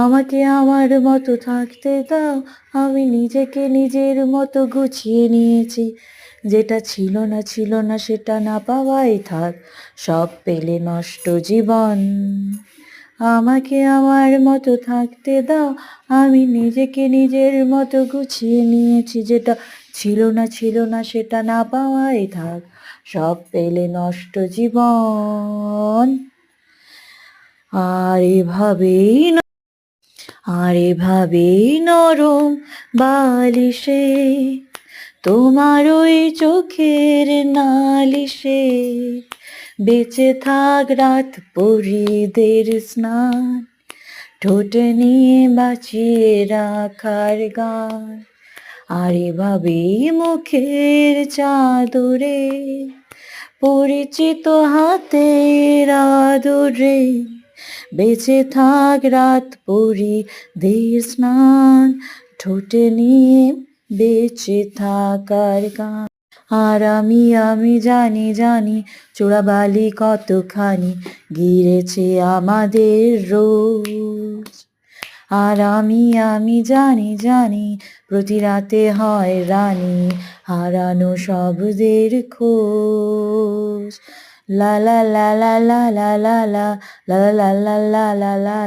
আমাকে আমার মতো থাকতে দাও, আমি নিজেকে নিজের মতো গুছিয়ে নিয়েছি। যেটা ছিল না সেটা না পাওয়াই থাক, সব পেলে নষ্ট জীবন। আমাকে আমার মতো থাকতে দাও, আমি নিজেকে নিজের মতো গুছিয়ে নিয়েছি। যেটা ছিল না সেটা না পাওয়াই থাক, সব পেলে নষ্ট জীবন। আর এভাবেই আর এভাবেই নরম বালিশে তোমার ওই চোখের নালিশে বেঁচে থাক রাত পরিদের স্নান, ঠোঁটে নিয়ে বাঁচিয়ে রাখার গান। আর এভাবেই মুখের চাদরে পরিচিত হাতের আদরে বেঁচে থাক রাত পরিদের স্নান, ঠোঁটে নিয়ে বেঁচে থাকার গান। আর আমি জানি চোরাবালি কতখানি গিরেছে আমাদের রোজ। আর আমি জানি প্রতি রাতে হয় রানী হারানো শব্দের খোঁজ। লা লা লা লা লা লা লা লা লা লা লা লা লা লা লা।